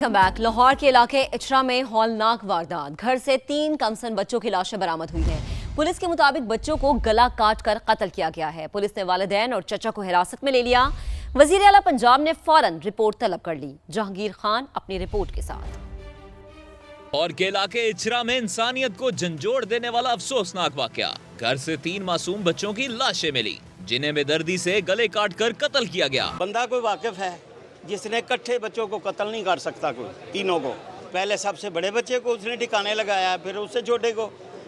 Back Lahore के इलाके इचरा में हौलनाक वारदात। घर से 3 कमसन बच्चों की लाशें बरामद हुई हैं। पुलिस के मुताबिक बच्चों को गला काट कर कत्ल किया गया है। पुलिस ने वालिदैन और चचा को हिरासत में ले लिया। वजीर आला पंजाब ने फौरन रिपोर्ट तलब कर ली। जहांगीर खान अपनी रिपोर्ट के साथ। और के इलाके इचरा में इंसानियत को झंझोड़ देने वाला अफसोसनाक वाकया। घर से 3 मासूम बच्चों की लाशें मिली, जिन्हें बेदर्दी से गले काट कर कत्ल किया गया। बंदा कोई वाकिफ है जिसने इकट्ठे बच्चों को कत्ल नहीं कर सकता, कोई तीनों को। पहले सबसे बड़े बच्चे को उसने ठिकाने लगाया, फिर उससे छोटे को,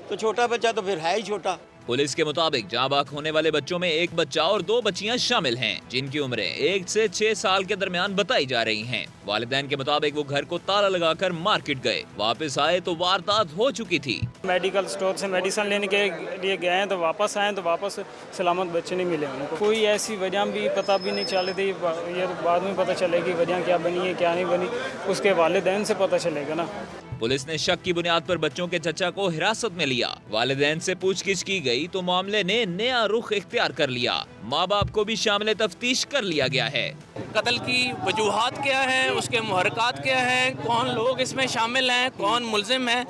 तो छोटा बच्चा तो फिर है ही छोटा। पुलिस के मुताबिक जाँ बाक होने वाले बच्चों में 1 बच्चा और 2 बच्चियां शामिल हैं, जिनकी उम्रें 1 से 6 साल के दरमियान बताई जा रही हैं। वालिदैन के मुताबिक वो घर को ताला लगाकर मार्केट गए, वापस आए तो वारदात हो चुकी थी। मेडिकल स्टोर से मेडिसिन लेने के लिए गए हैं, तो वापस आए तो वापस सलामत बच्चे नहीं मिले उनको। कोई ऐसी वजह भी पता भी नहीं चल रही, ये बाद में पता चलेगी वजह क्या बनी है क्या नहीं बनी, उसके वालिदैन से पता चलेगा ना। पुलिस ने शक की बुनियाद पर बच्चों के चचा को हिरासत में लिया। वालिदैन से पूछगिछ की गई तो मामले ने नया रुख इख्तियार कर लिया। माँ बाप को भी शामिल तफ्तीश कर लिया गया है। कत्ल की वजूहात क्या है, उसके मुहरकात क्या है, कौन लोग इसमें शामिल हैं, कौन मुल्जिम है,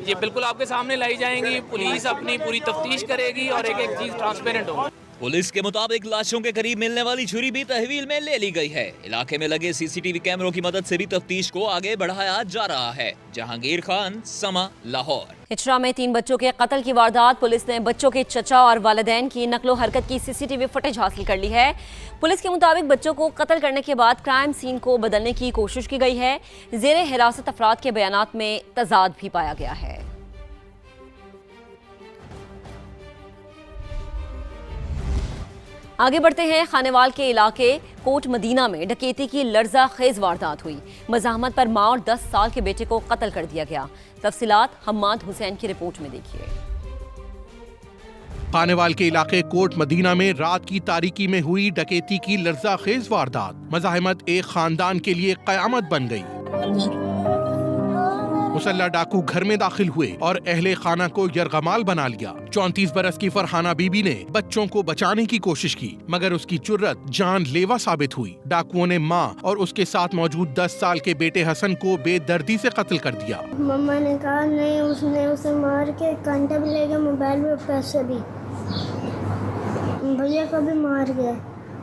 ये बिल्कुल आपके सामने लाई जाएंगी। पुलिस अपनी पूरी तफ्तीश करेगी और एक एक चीज ट्रांसपेरेंट होगी। पुलिस के मुताबिक लाशों के करीब मिलने वाली छुरी भी तहवील में ले ली गई है। इलाके में लगे सीसीटीवी कैमरों की मदद से भी तफ्तीश को आगे बढ़ाया जा रहा है। जहांगीर खान, समा, लाहौर। इचरा में 3 बच्चों के कत्ल की वारदात। पुलिस ने बच्चों के चचा और वालिदैन की नकलो हरकत की सीसीटीवी फुटेज हासिल कर ली है। पुलिस के मुताबिक बच्चों को कत्ल करने के बाद क्राइम सीन को बदलने की कोशिश की गई है। जेरे हिरासत अफराद के बयानात में तजाद भी पाया गया है। आगे बढ़ते हैं। खानेवाल के इलाके कोट मदीना में डकैती की लर्जा खेज वारदात हुई। मज़ाहमत पर मां और 10 साल के बेटे को कत्ल कर दिया गया। तफसीलात हम्माद हुसैन की रिपोर्ट में देखिए। खानेवाल के इलाके कोट मदीना में रात की तारीकी में हुई डकैती की लर्जा खेज वारदात। मज़ाहमत एक खानदान के लिए कयामत बन गई। मुसल्ला डाकू घर में दाखिल हुए और अहले खाना को यरगमाल बना लिया। 34 बरस की फरहाना बीबी ने बच्चों को बचाने की कोशिश की, मगर उसकी जुर्रत जानलेवा साबित हुई। डाकुओं ने मां और उसके साथ मौजूद 10 साल के बेटे हसन को बेदर्दी से कत्ल कर दिया। मम्मा ने कहा नहीं, उसने उसे मार के कांटा भी ले गया, मोबाइल में पैसे भी, भैया को भी मार गया।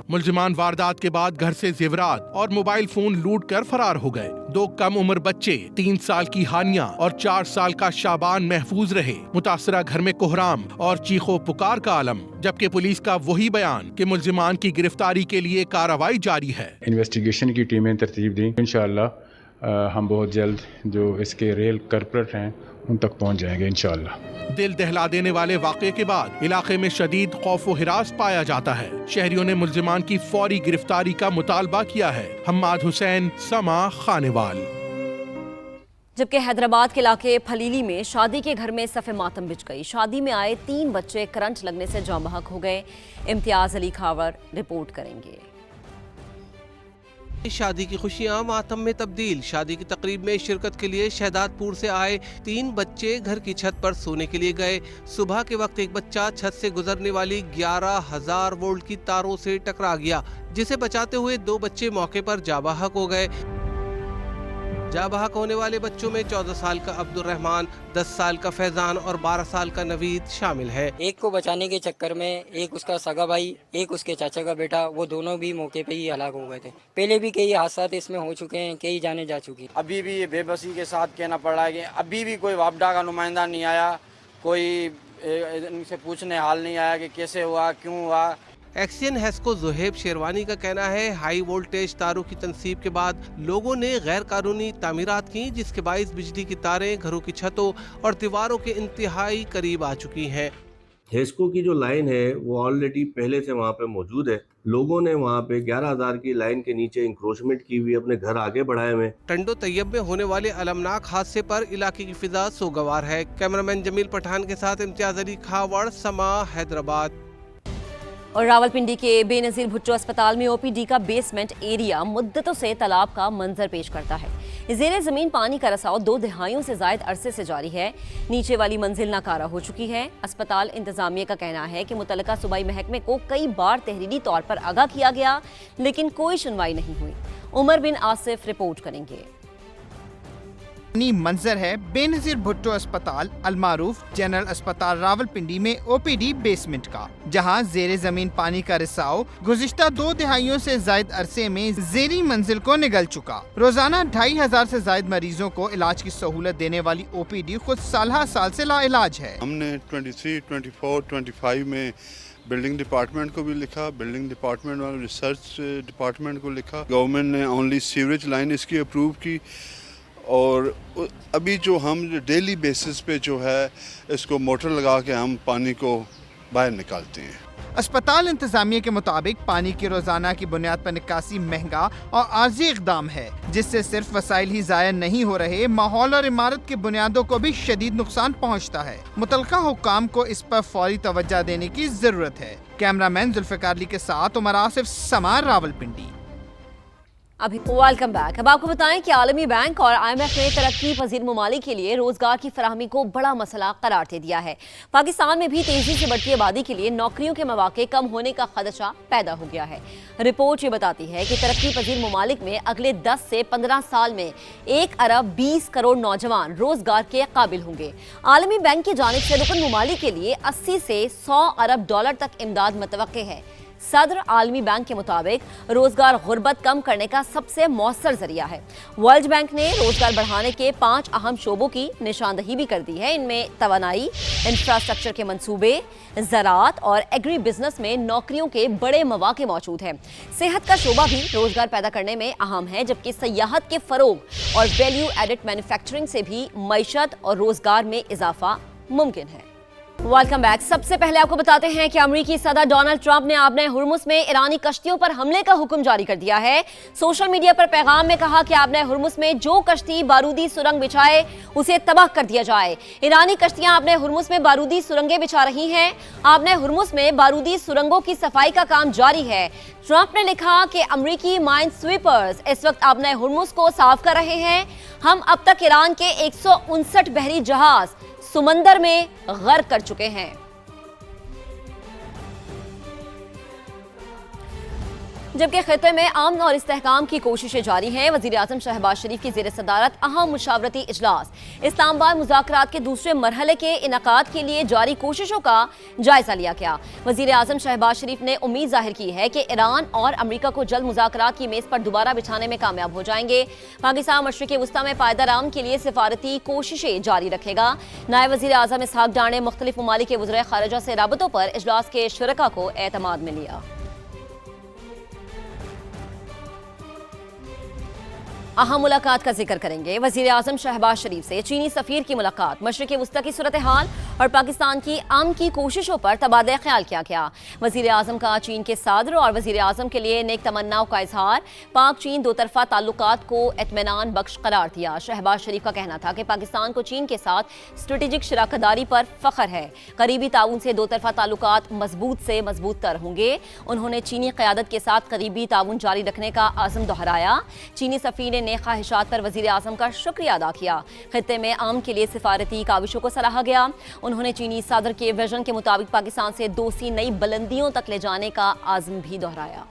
मुल्जिमान वारदात के बाद घर से जेवरात और मोबाइल फोन लूट कर फरार हो गए। 2 कम उम्र बच्चे, 3 साल की हानिया और 4 साल का शाबान महफूज रहे। मुतासरा घर में कोहराम और चीखो पुकार का आलम, जबकि पुलिस का वही बयान कि मुल्जिमान की गिरफ्तारी के लिए कार्रवाई जारी है। इन्वेस्टिगेशन की टीमें तरतीब दी। इंशाअल्लाह हम बहुत जल्द जो इसके रियल कल्प्रिट हैं उन तक पहुंच जाएंगे इंशाअल्लाह। दिल दहला देने वाले वाक़े के बाद इलाके में शदीद खौफ व हिरास पाया जाता है। शहरियों ने मुल्जिमान की फौरी गिरफ्तारी का मुतालबा किया है। हम्माद हुसैन, समा, खानेवाल। जबकि हैदराबाद के इलाके फलीली में शादी के घर में सफ़े मातम बिछ गई। शादी में आए 3 बच्चे करंट लगने से जाँ बहक हो गए। इम्तियाज अली खावर रिपोर्ट करेंगे। शादी की खुशियां मातम में तब्दील। शादी की तकरीब में शिरकत के लिए शहदादपुर से आए 3 बच्चे घर की छत पर सोने के लिए गए। सुबह के वक्त एक बच्चा छत से गुजरने वाली 11,000 वोल्ट की तारों से टकरा गया, जिसे बचाते हुए 2 बच्चे मौके पर जाँ बहक हो गए। जाँ बहक होने वाले बच्चों में 14 साल का अब्दुल रहमान, 10 साल का फैजान और 12 साल का नवीद शामिल है। एक को बचाने के चक्कर में एक उसका सगा भाई, एक उसके चाचा का बेटा, वो दोनों भी मौके पे ही हलाक हो गए थे। पहले भी कई हादसा इसमें हो चुके हैं, कई जाने जा चुकी। अभी भी ये बेबसी के साथ कहना पड़ रहा है कि अभी भी कोई वापडा का नुमाइंदा नहीं आया, कोई इनसे पूछने हाल नहीं आया कि कैसे हुआ, क्यों हुआ। एक्सियन हेस्को ज़ुहैब शेरवानी का कहना है हाई वोल्टेज तारों की तनसीब के बाद लोगों ने गैर कानूनी तामीरात की, जिसके बाइस बिजली की तारें घरों की छतों और दीवारों के इंतहाई करीब आ चुकी हैं। हेस्को की जो लाइन है वो ऑलरेडी पहले से वहाँ पे मौजूद है। लोगों ने वहाँ पे 11,000 की लाइन के नीचे इंक्रोचमेंट की हुई अपने घर आगे बढ़ाए हुए। टंडो तैयब में होने वाले अलमनाक हादसे पर इलाके की फिजा सोगवार है। कैमरामैन जमील पठान के साथ इम्तियाज अली खावर, समा, हैदराबाद। और रावलपिंडी के बेनजीर भुट्टो अस्पताल में ओपीडी का बेसमेंट एरिया मुद्दतों से तालाब का मंजर पेश करता है। ज़ेरे ज़मीन पानी का रसाव 2 दहाइयों से जायद अरसे से जारी है। नीचे वाली मंजिल नाकारा हो चुकी है। अस्पताल इंतजामिया का कहना है कि मुतलका सूबाई महकमे को कई बार तहरीरी तौर पर आगाह किया गया, लेकिन कोई सुनवाई नहीं हुई। उमर बिन आसिफ रिपोर्ट करेंगे। मंजर है बेनजीर भुट्टो अस्पताल अलमारूफ जनरल अस्पताल रावलपिंडी में ओपीडी बेसमेंट का, जहां जेरे जमीन पानी का रिसाव गुज़िश्ता 2 दिहाइयों से जायद अरसे में जेरी मंजिल को निगल चुका। रोजाना 2500 से जायद मरीजों को इलाज की सहूलत देने वाली ओपीडी खुद साल से लाइलाज है। हमने 23, 24, 25 में बिल्डिंग डिपार्टमेंट को भी लिखा, बिल्डिंग डिपार्टमेंट और रिसर्च डिपार्टमेंट को लिखा। गवर्नमेंट ने ओनली सीवरेज लाइन इसकी अप्रूव की और अभी जो हम डेली बेसिस पे जो है इसको मोटर लगा के हम पानी को बाहर निकालते हैं। अस्पताल इंतजामिया के मुताबिक पानी की रोजाना की बुनियाद पर निकासी महंगा और आर्जी इकदाम है, जिससे सिर्फ वसाइल ही ज़ाया नहीं हो रहे, माहौल और इमारत की बुनियादों को भी शदीद नुकसान पहुँचता है। मुतलका हुक्काम को इस पर फौरी तवज्जो देने की जरूरत है। कैमरामैन जुल्फ़िकार अली के साथ उमर आसिफ, समार, रावलपिंडी। अभी वेलकम बैक। अब आपको बताएं कि आलमी बैंक और IMF ने तरक्की पजीर ममालिक के लिए रोजगार की फराहमी को बड़ा मसला करार दे दिया है। पाकिस्तान में भी तेजी से बढ़ती आबादी के लिए नौकरियों के मौके कम होने का खदशा पैदा हो गया है। रिपोर्ट ये बताती है कि तरक्की पजीर ममालिक में अगले 10 से 15 साल में 1 अरब 20 करोड़ नौजवान रोजगार के काबिल होंगे। आलमी बैंक की जानिब से रुकन ममालिक के लिए 80 से 100 अरब डॉलर तक इमदाद मुतवक्के है। सदर आलमी बैंक के मुताबिक रोजगार गुर्बत कम करने का सबसे मौसर जरिया है। वर्ल्ड बैंक ने रोजगार बढ़ाने के 5 अहम शोबों की निशानदही भी कर दी है। इनमें तवानाई, इंफ्रास्ट्रक्चर के मंसूबे, ज़राअत और एग्री बिजनेस में नौकरियों के बड़े मौके मौजूद हैं। सेहत का शोबा भी रोजगार पैदा करने में अहम है, जबकि सयाहत के फरोग और वैल्यू एडेड मैन्युफैक्चरिंग से भी मईशत और रोजगार में इजाफा मुमकिन है। Welcome back. सबसे पहले आपको बताते हैं कि अमेरिकी सदर डोनाल्ड ट्रंप ने आपने हुर्मुज़ में ईरानी कश्तियों पर हमले का हुक्म जारी कर दिया है। सोशल मीडिया पर पैगाम में कहा कि आपने हुर्मुज़ में जो कश्ती बारूदी सुरंग बिछाए उसे तबाह कर दिया जाए। ईरानी कश्तियां आपने हुर्मुज़ में बारूदी सुरंगें बिछा रही हैं। आपने हुर्मुज़ में बारूदी सुरंगों की सफाई का काम जारी है। ट्रंप ने लिखा कि अमेरिकी माइन स्वीपर्स इस वक्त आपने हुर्मुज़ को साफ कर रहे हैं। हम अब तक ईरान के 159 बहरी जहाज समंदर में गर्क कर चुके हैं। जबकि खिते में अमन और इस्तेहकाम की कोशिशें जारी हैं। वज़ीर आज़म शहबाज शरीफ की ज़ेर सदारत अहम मुशावरती इजलास इस्लामाबाद मुज़ाकरात के दूसरे मरहले के इनकाद के लिए जारी कोशिशों का जायजा लिया गया। वज़ीर आज़म शहबाज शरीफ ने उम्मीद जाहिर की है कि ईरान और अमरीका को जल्द मुज़ाकरात की मेज़ पर दोबारा बिछाने में कामयाब हो जाएंगे। पाकिस्तान मशरिक़ वस्ता में पायदार अमन के लिए सिफारती कोशिशें जारी रखेगा। नायब वज़ीर आज़म इसहाक डार ने मुख्तलिफ ममालिक के वज़ीर ख़ारिजा से राबतों पर इजलास के शुरका को एतमाद में लिया। अहम मुलाकात का जिक्र करेंगे। वज़ीर आज़म शहबाज शरीफ से चीनी सफ़ीर की मुलाकात, मशरिक़ वस्ता की सूरत हाल और पाकिस्तान की अमन की कोशिशों पर तबादला ख्याल किया गया। वज़ीर आज़म का चीन के सदर और वज़ीर आज़म के लिए नेक तमन्नाओं का इजहार, पाक चीन दो तरफ़ा ताल्लुकात को इत्मीनान बख्श करार दिया। शहबाज शरीफ का कहना था कि पाकिस्तान को चीन के साथ स्ट्रेटेजिक शराकतदारी पर फ़ख्र है। करीबी ताउन से दो तरफ़ा ताल्लुकात मजबूत से मजबूत तर होंगे। उन्होंने चीनी क़यादत के साथ करीबी ताउन जारी रखने का आज़म दोहराया। चीनी सफ़ीर ने ख्वाहिशात पर वज़ीर आज़म का शुक्रिया अदा किया। खित्ते में आम के लिए सिफारती काविशों को सराहा गया। उन्होंने चीनी सदर के विजन के मुताबिक पाकिस्तान से 2 नई बुलंदियों तक ले जाने का आज़म भी दोहराया।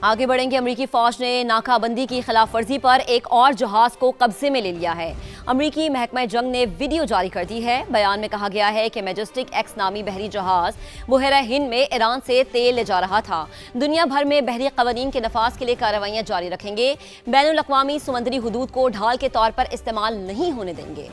आगे बढ़ेंगे। अमरीकी फौज ने नाकाबंदी की खिलाफ वर्जी पर एक और जहाज को कब्जे में ले लिया है। अमरीकी महकमा जंग ने वीडियो जारी कर दी है। बयान में कहा गया है कि मैजेस्टिक एक्स नामी बहरी जहाज बुहरा हिंद में ईरान से तेल ले जा रहा था। दुनिया भर में बहरी कवानीन के नफाज के लिए कार्रवाइयां जारी रखेंगे। बैनुल अक़वामी समुद्री हुदूद को ढाल के तौर पर इस्तेमाल नहीं होने देंगे।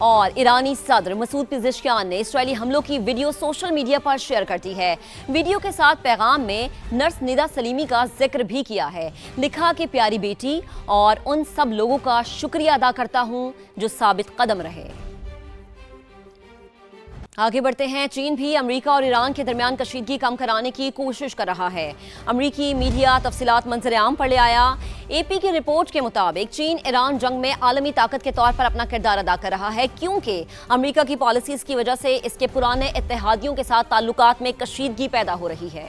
और ईरानी सदर मसूद पिज़ेश्कियान ने इस्राएली हमलों की वीडियो सोशल मीडिया पर शेयर कर दी है। वीडियो के साथ पैगाम में नर्स निदा सलीमी का जिक्र भी किया है। लिखा कि प्यारी बेटी और उन सब लोगों का शुक्रिया अदा करता हूं जो साबित कदम रहे। आगे बढ़ते हैं। चीन भी अमेरिका और ईरान के दरमियान कशीदगी कम कराने की कोशिश कर रहा है। अमेरिकी मीडिया तफसीलात मंजर आम पर ले आया। AP की रिपोर्ट के मुताबिक चीन ईरान जंग में आलमी ताकत के तौर पर अपना किरदार अदा कर रहा है, क्योंकि अमेरिका की पॉलिसीज की वजह से इसके पुराने इत्तेहादियों के साथ ताल्लुकात में कशीदगी पैदा हो रही है।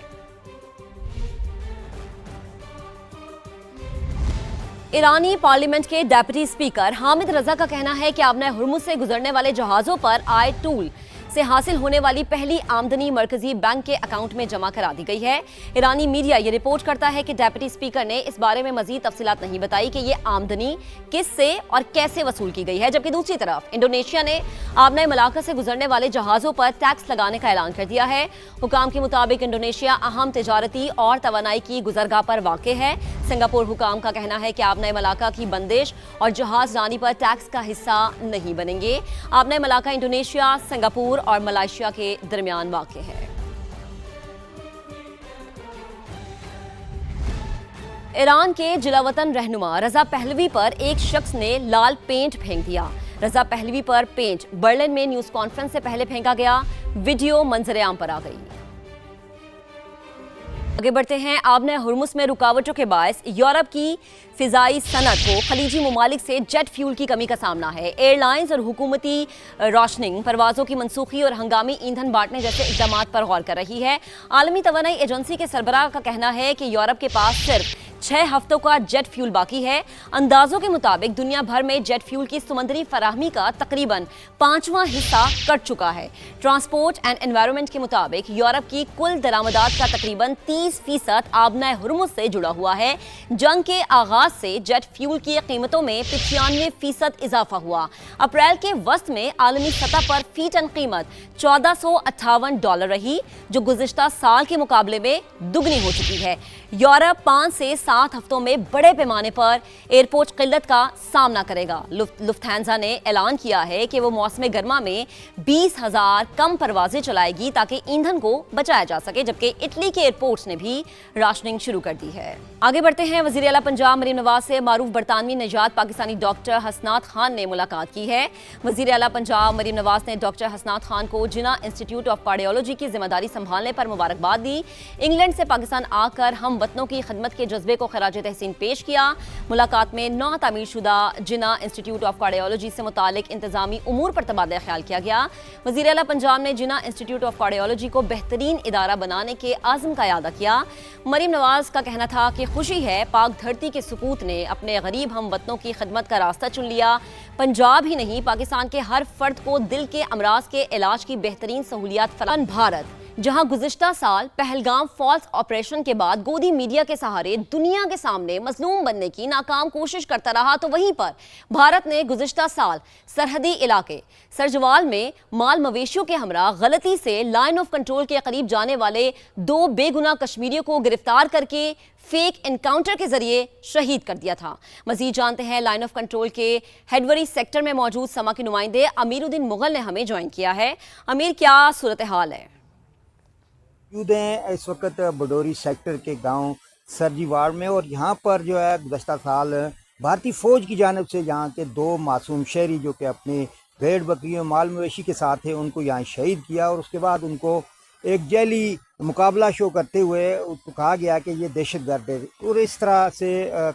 ईरानी पार्लियामेंट के डेप्यूटी स्पीकर हामिद रजा का कहना है कि आपने हुर्मुज़ से गुजरने वाले जहाज़ों पर आए टूल से हासिल होने वाली पहली आमदनी मरकजी बैंक के अकाउंट में जमा करा दी गई है। ईरानी मीडिया ये रिपोर्ट करता है कि डेप्यूटी स्पीकर ने इस बारे में मजीद तफसीलात नहीं बताई कि ये आमदनी किससे और कैसे वसूल की गई है। जबकि दूसरी तरफ इंडोनेशिया ने आबनाए मलाका से गुजरने वाले जहाजों पर टैक्स लगाने का ऐलान कर दिया है। हुकाम के मुताबिक इंडोनेशिया अहम तिजारती और तवानाई की गुजरगाह पर वाक़ है। सिंगापुर हुकाम का कहना है कि आबनाए मलाका की बंदिश और जहाज रानी पर टैक्स का हिस्सा नहीं बनेंगे। आबनाए मलाका इंडोनेशिया, सिंगापुर और मलेशिया के दरमियान वाक़ है। ईरान के जिलावतन रहनुमा रजा पहलवी पर एक शख्स ने लाल पेंट फेंक दिया। रजा पहलवी पर पेंट बर्लिन में न्यूज़ कॉन्फ्रेंस से पहले फेंका गया। वीडियो मंजर-ए-आम पर आ गई। आगे बढ़ते हैं। आबनाए हुर्मुज़ में रुकावटों के बायस यूरोप की फिजाई सनत को खलीजी ममालिक से जेट फ्यूल की कमी का सामना है। एयरलाइंस और हुकूमती रोशनिंग परवाज़ों की मनसूखी और हंगामी ईंधन बांटने जैसे इक़दामात पर गौर कर रही है। आलमी तवानाई एजेंसी के सरबराह का कहना है कि यूरोप के पास सिर्फ 6 हफ्तों का जेट फ्यूल बाकी है। अंदाजों के मुताबिक दुनिया भर में जेट फ्यूल की समुद्री फराहमी का तकरीबन 5वां हिस्सा कट चुका है। ट्रांसपोर्ट एंड एनवायरनमेंट के मुताबिक यूरोप की कुल दरामदात का तकरीबन 30% आबनाए हुर्मुज़ से जुड़ा हुआ है। जंग के आगाज से जेट फ्यूल की कीमतों में 95% इजाफा हुआ। अप्रैल के वस्त में आलमी सतह पर फी टन कीमत $1458 रही, जो गुज़िश्ता साल के मुकाबले में दुगनी हो चुकी है। यूरोप 5 से 7 हफ्तों में बड़े पैमाने पर एयरपोर्ट किल्लत का सामना करेगा। लुफ्थहांसा ने ऐलान किया है कि वो मौसम गर्मा में 20,000 कम परवाजें चलाएगी ताकि ईंधन को बचाया जा सके। जबकि इटली के एयरपोर्ट्स ने भी राशनिंग शुरू कर दी है। आगे बढ़ते हैं। वज़ीर आला पंजाब मरीम नवाज से मारूफ बरतानवी निजात पाकिस्तानी डॉक्टर हसनात खान ने मुलाकात की है। वज़ीर आला पंजाब मरीम नवाज ने डॉक्टर हसनात खान को जिना इंस्टीट्यूट ऑफ कार्डियोलॉजी की जिम्मेदारी संभालने पर मुबारकबाद दी। इंग्लैंड से पाकिस्तान आकर हम वतनों की खिदमत के जज्बे को खराज तहसीन पेश किया। मुलाकात में नौ तामीर शुदा जिना इंस्टीट्यूट ऑफ कार्डियोलॉजी से मुतालिक इंतजामी उमूर पर तबादला ख्याल किया गया। वज़ीर आला पंजाब ने जिना इंस्टीट्यूट ऑफ कार्डियोलॉजी को बेहतरीन इदारा बनाने के आज़म का यादा किया। मरीम नवाज का कहना था कि खुशी है पाक धरती के सुकूत ने अपने गरीब हम वतनों की खिदमत का रास्ता चुन लिया। पंजाब ही नहीं, पाकिस्तान के हर फर्द को दिल के अमराज के इलाज की बेहतरीन सहूलियात फराहम। भारत जहां गुज़िश्ता साल पहलगाम फॉल्स ऑपरेशन के बाद गोदी मीडिया के सहारे दुनिया के सामने मजलूम बनने की नाकाम कोशिश करता रहा, तो वहीं पर भारत ने गुज़िश्ता साल सरहदी इलाके सरजवाल में माल मवेशियों के हमरा गलती से लाइन ऑफ कंट्रोल के करीब जाने वाले 2 बेगुनाह कश्मीरियों को गिरफ्तार करके फेक एनकाउंटर के जरिए शहीद कर दिया था। मजीद जानते हैं लाइन ऑफ कंट्रोल के हेडवरी सेक्टर में मौजूद समा के नुमाइंदे अमीरुद्दीन मुगल ने हमें ज्वाइन किया है। अमीर, क्या सूरत हाल है? इस वक्त बडोरी सेक्टर के गांव सरजीवाड़ में, और यहाँ पर जो है गुज़श्ता साल भारतीय फ़ौज की जानिब से यहाँ के 2 मासूम शहरी जो कि अपने भेड़ बकरियों माल मवेशी के साथ थे उनको यहाँ शहीद किया, और उसके बाद उनको एक जैली मुकाबला शो करते हुए उसको कहा गया कि ये दहशतगर्द है। और इस तरह से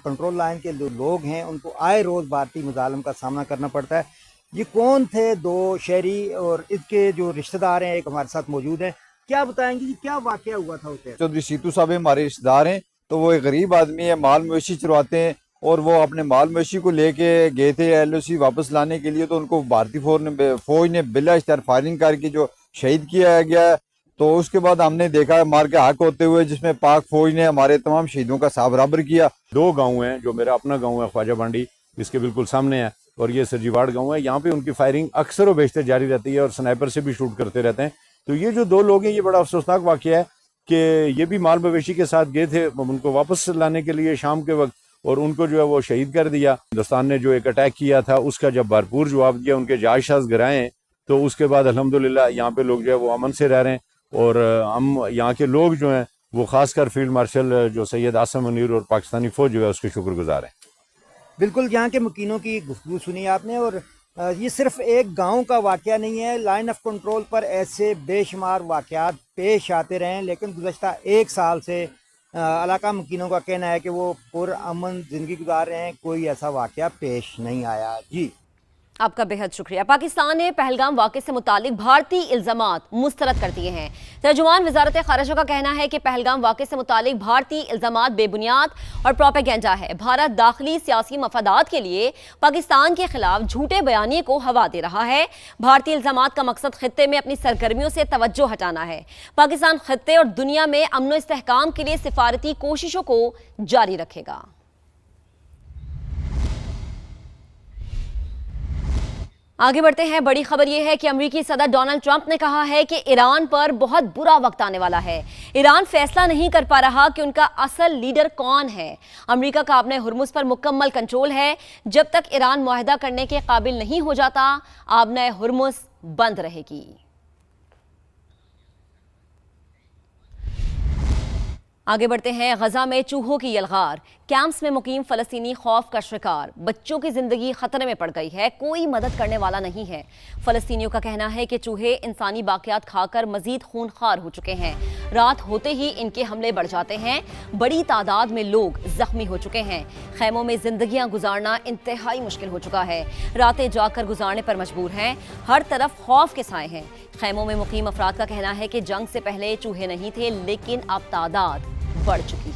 कंट्रोल लाइन के जो लोग हैं उनको आए रोज़ भारतीय मुजालम का सामना करना पड़ता है। ये कौन थे 2 शहरी, और इसके जो रिश्तेदार हैं एक हमारे साथ मौजूद हैं। क्या बताएंगे कि क्या वाकया हुआ था उसे? चौधरी सीतू साहब हमारे रिश्तेदार हैं, तो वो एक गरीब आदमी है, माल मवेशी चरवाते हैं, और वो अपने माल मवेशी को लेके गए थे LOC वापस लाने के लिए, तो उनको भारतीय फौज ने बिला इश्तार फायरिंग करके जो शहीद किया गया। तो उसके बाद हमने देखा मार के हक होते हुए, जिसमें पाक फौज ने हमारे तमाम शहीदों का साथ बराबर किया। 2 गाँव हैं, जो मेरा अपना गाँव है ख्वाजा बांडी, जिसके बिल्कुल सामने है, और ये सरजीवाड़ गाँव है। यहाँ पे उनकी फायरिंग अक्सर व बेशतर जारी रहती है और स्नाइपर से भी शूट करते रहते हैं। तो ये जो 2 लोग हैं, ये बड़ा अफसोसनाक वाकया है कि ये भी माल मवेशी के साथ गए थे उनको वापस लाने के लिए शाम के वक्त, और उनको जो है वो शहीद कर दिया। हिंदुस्तान ने जो एक अटैक किया था उसका जब भरपूर जवाब दिया, उनके जायशाज गिराए, तो उसके बाद अल्हम्दुलिल्लाह यहाँ पे लोग जो है वो अमन से रह रहे हैं। और हम यहाँ के लोग जो हैं वो खासकर फील्ड मार्शल जो सैयद आसम मुनीर और पाकिस्तानी फौज जो है उसके शुक्रगुजार हैं। बिल्कुल, यहाँ के मुकीनों की गुफ्तगू सुनी आपने, और ये सिर्फ एक गांव का वाकया नहीं है। लाइन ऑफ कंट्रोल पर ऐसे बेशुमार वाकयात पेश आते रहे हैं, लेकिन गुज़श्ता 1 साल से इलाका मुकीनों का कहना है कि वो पुरअमन ज़िंदगी गुजार रहे हैं, कोई ऐसा वाकया पेश नहीं आया। जी आपका बेहद शुक्रिया। पाकिस्तान ने पहलगाम वाक़े से मुतालिक भारतीय इल्ज़ामात मुस्तरद कर दिए हैं। तर्जुमान वज़ारत ख़ारिजा का कहना है कि पहलगाम वाक़े से मुतालिक भारतीय इल्ज़ामात बेबुनियाद और प्रोपेगेंडा है। भारत दाखिली सियासी मफादात के लिए पाकिस्तान के खिलाफ झूठे बयानिए को हवा दे रहा है। भारतीय इल्ज़ामात का मकसद खित्ते में अपनी सरगर्मियों से तवज्जो हटाना है। पाकिस्तान खित्ते और दुनिया में अमन व इस्तेहकाम के लिए सिफारती कोशिशों को जारी रखेगा। आगे बढ़ते हैं। बड़ी खबर यह है कि अमेरिकी सदर डोनाल्ड ट्रंप ने कहा है कि ईरान पर बहुत बुरा वक्त आने वाला है। ईरान फैसला नहीं कर पा रहा कि उनका असल लीडर कौन है। अमेरिका का अपने हुर्मुज़ पर मुकम्मल कंट्रोल है। जब तक ईरान मुआहदा करने के काबिल नहीं हो जाता, आबने हुर्मुज़ बंद रहेगी। आगे बढ़ते हैं। गजा में चूहों की यलगार, कैंप्स में मुकीम फलस्तीनी खौफ का शिकार, बच्चों की जिंदगी खतरे में पड़ गई है, कोई मदद करने वाला नहीं है। फलस्तीनियों का कहना है कि चूहे इंसानी बाकियात खाकर मजीद खूनखार हो चुके हैं। रात होते ही इनके हमले बढ़ जाते हैं। बड़ी तादाद में लोग जख्मी हो चुके हैं। खैमों में जिंदगियां गुजारना इंतहाई मुश्किल हो चुका है। रातें जाकर गुजारने पर मजबूर हैं। हर तरफ खौफ के साए हैं। खैमों में मुकीम अफराद का कहना है कि जंग से पहले चूहे नहीं थे, लेकिन अब तादाद बढ़ चुकी है।